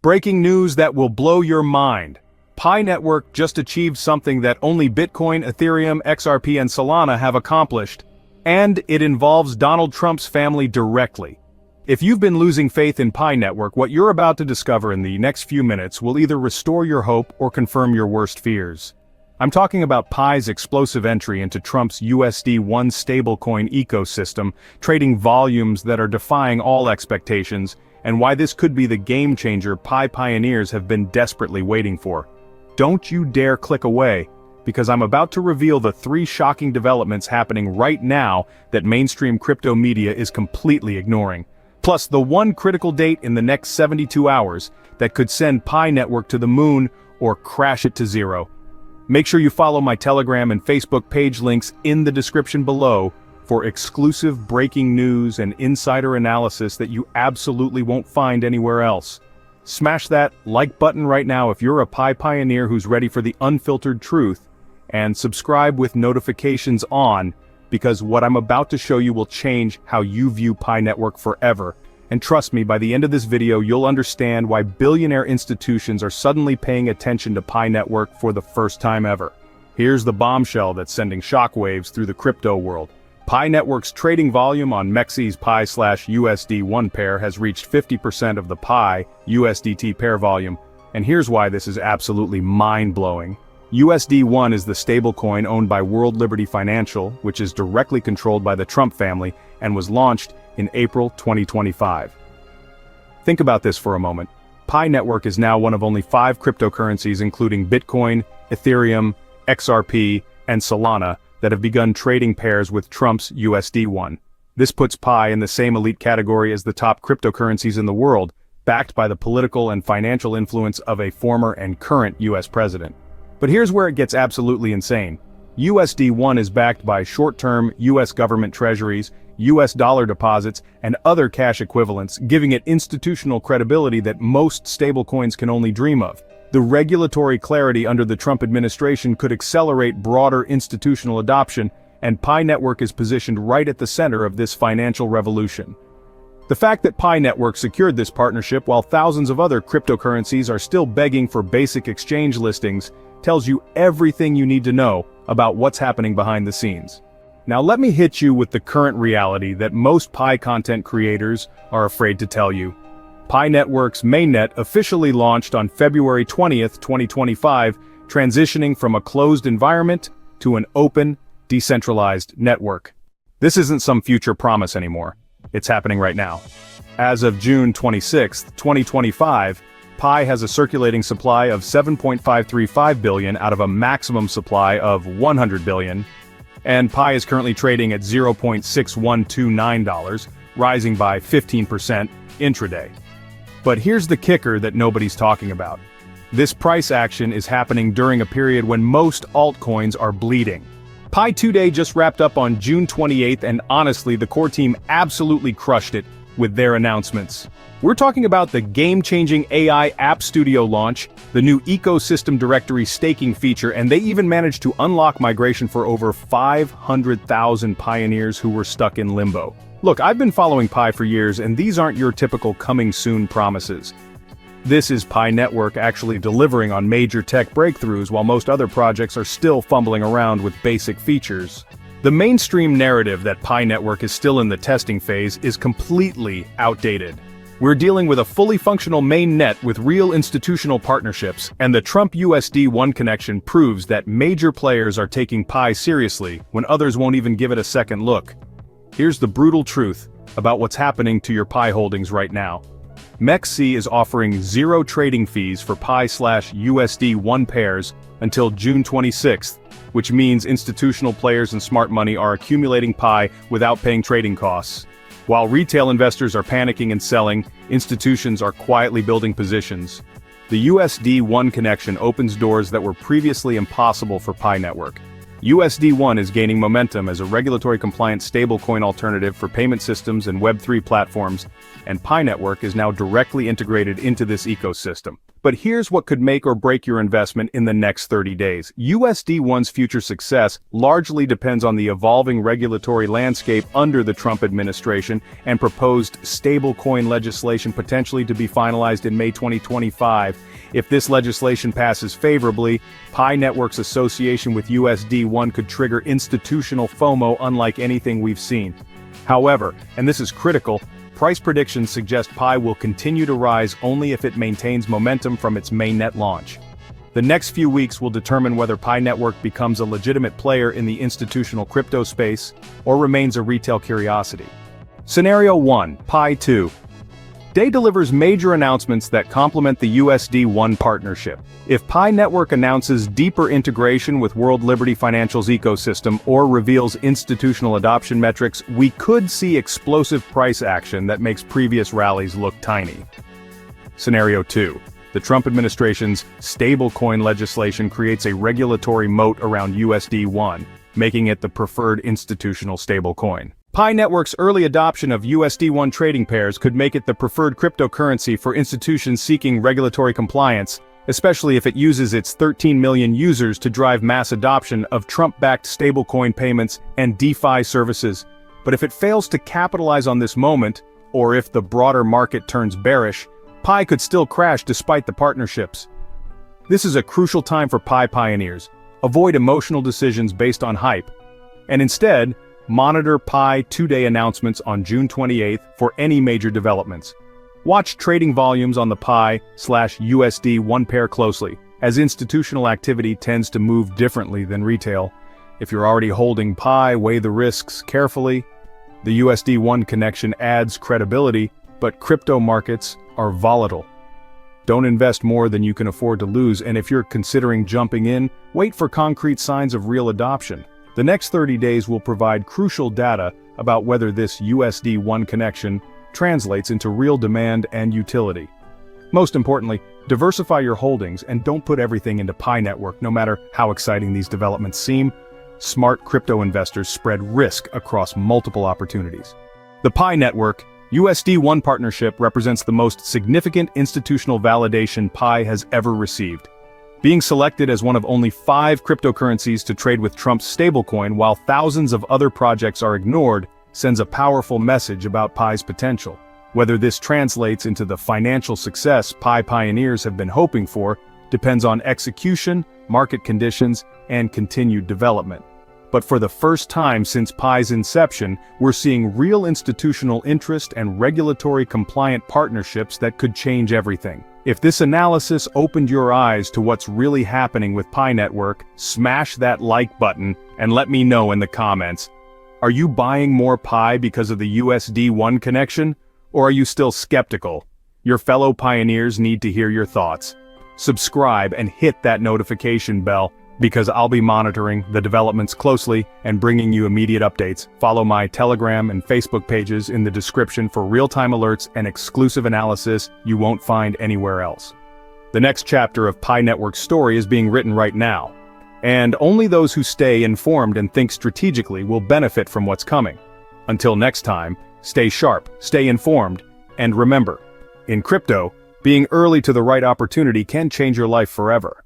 Breaking news that will blow your mind. Pi Network just achieved something that only Bitcoin, Ethereum, XRP, and Solana have accomplished, and it involves Donald Trump's family directly. If you've been losing faith in Pi Network, what you're about to discover in the next few minutes will either restore your hope or confirm your worst fears. I'm talking about Pi's explosive entry into Trump's USD1 stablecoin ecosystem, trading volumes that are defying all expectations, and why this could be the game-changer Pi pioneers have been desperately waiting for. Don't you dare click away, because I'm about to reveal the 3 shocking developments happening right now that mainstream crypto media is completely ignoring. Plus the one critical date in the next 72 hours that could send Pi Network to the moon or crash it to zero. Make sure you follow my Telegram and Facebook page links in the description below for exclusive breaking news and insider analysis that you absolutely won't find anywhere else. Smash that like button right now if you're a Pi pioneer who's ready for the unfiltered truth, and subscribe with notifications on, because what I'm about to show you will change how you view Pi Network forever. And trust me, by the end of this video you'll understand why billionaire institutions are suddenly paying attention to Pi Network for the first time ever. Here's the bombshell that's sending shockwaves through the crypto world. Pi Network's trading volume on Mexc's Pi/USD1 pair has reached 50% of the Pi USDT pair volume, and here's why this is absolutely mind-blowing. USD1 is the stablecoin owned by World Liberty Financial, which is directly controlled by the Trump family and was launched in April 2025. Think about this for a moment. Pi Network is now one of only 5 cryptocurrencies, including Bitcoin, Ethereum, XRP, and Solana, that have begun trading pairs with Trump's USD1. This puts Pi in the same elite category as the top cryptocurrencies in the world, backed by the political and financial influence of a former and current US president. But here's where it gets absolutely insane. USD1 is backed by short-term US government treasuries, US dollar deposits, and other cash equivalents, giving it institutional credibility that most stablecoins can only dream of. The regulatory clarity under the Trump administration could accelerate broader institutional adoption, and Pi Network is positioned right at the center of this financial revolution. The fact that Pi Network secured this partnership while thousands of other cryptocurrencies are still begging for basic exchange listings tells you everything you need to know about what's happening behind the scenes. Now let me hit you with the current reality that most Pi content creators are afraid to tell you. Pi Network's mainnet officially launched on February 20th, 2025, transitioning from a closed environment to an open, decentralized network. This isn't some future promise anymore. It's happening right now. As of June 26, 2025, Pi has a circulating supply of 7.535 billion out of a maximum supply of 100 billion, and Pi is currently trading at $0.6129, rising by 15% intraday. But here's the kicker that nobody's talking about. This price action is happening during a period when most altcoins are bleeding. Pi 2-Day just wrapped up on June 28th, and honestly, the core team absolutely crushed it with their announcements. We're talking about the game-changing AI App Studio launch, the new ecosystem directory staking feature, and they even managed to unlock migration for over 500,000 pioneers who were stuck in limbo. Look, I've been following Pi for years, and these aren't your typical coming soon promises. This is Pi Network actually delivering on major tech breakthroughs while most other projects are still fumbling around with basic features. The mainstream narrative that Pi Network is still in the testing phase is completely outdated. We're dealing with a fully functional main net with real institutional partnerships, and the Trump USD1 connection proves that major players are taking Pi seriously when others won't even give it a second look. Here's the brutal truth about what's happening to your Pi holdings right now. Mexc is offering 0 trading fees for Pi/USD1 pairs until June 26th, which means institutional players and smart money are accumulating Pi without paying trading costs. While retail investors are panicking and selling, institutions are quietly building positions. The USD1 connection opens doors that were previously impossible for Pi Network. USD1 is gaining momentum as a regulatory-compliant stablecoin alternative for payment systems and Web3 platforms, and Pi Network is now directly integrated into this ecosystem. But here's what could make or break your investment in the next 30 days. USD1's future success largely depends on the evolving regulatory landscape under the Trump administration and proposed stablecoin legislation potentially to be finalized in May 2025. If this legislation passes favorably, Pi Network's association with USD1 could trigger institutional FOMO unlike anything we've seen. However, and this is critical, price predictions suggest Pi will continue to rise only if it maintains momentum from its mainnet launch. The next few weeks will determine whether Pi Network becomes a legitimate player in the institutional crypto space or remains a retail curiosity. Scenario 1, Pi 2. Day delivers major announcements that complement the USD1 partnership. If Pi Network announces deeper integration with World Liberty Financial's ecosystem or reveals institutional adoption metrics, we could see explosive price action that makes previous rallies look tiny. Scenario 2. The Trump administration's stablecoin legislation creates a regulatory moat around USD1, making it the preferred institutional stablecoin. Pi Network's early adoption of USD1 trading pairs could make it the preferred cryptocurrency for institutions seeking regulatory compliance, especially if it uses its 13 million users to drive mass adoption of Trump-backed stablecoin payments and DeFi services. But if it fails to capitalize on this moment, or if the broader market turns bearish, Pi could still crash despite the partnerships. This is a crucial time for Pi pioneers. Avoid emotional decisions based on hype, and instead, monitor Pi 2-day announcements on June 28th for any major developments. Watch trading volumes on the Pi/USD1 pair closely, as institutional activity tends to move differently than retail. If you're already holding Pi, weigh the risks carefully. The USD1 connection adds credibility, but crypto markets are volatile. Don't invest more than you can afford to lose, and if you're considering jumping in, wait for concrete signs of real adoption. The next 30 days will provide crucial data about whether this USD1 connection translates into real demand and utility. Most importantly, diversify your holdings and don't put everything into Pi Network, no matter how exciting these developments seem. Smart crypto investors spread risk across multiple opportunities. The Pi Network USD1 partnership represents the most significant institutional validation Pi has ever received. Being selected as one of only 5 cryptocurrencies to trade with Trump's stablecoin while thousands of other projects are ignored sends a powerful message about Pi's potential. Whether this translates into the financial success Pi pioneers have been hoping for depends on execution, market conditions, and continued development. But for the first time since Pi's inception, we're seeing real institutional interest and regulatory-compliant partnerships that could change everything. If this analysis opened your eyes to what's really happening with Pi Network, smash that like button and let me know in the comments. Are you buying more Pi because of the USD1 connection? Or are you still skeptical? Your fellow pioneers need to hear your thoughts. Subscribe and hit that notification bell, because I'll be monitoring the developments closely and bringing you immediate updates. Follow my Telegram and Facebook pages in the description for real-time alerts and exclusive analysis you won't find anywhere else. The next chapter of Pi Network's story is being written right now, and only those who stay informed and think strategically will benefit from what's coming. Until next time, stay sharp, stay informed, and remember, in crypto, being early to the right opportunity can change your life forever.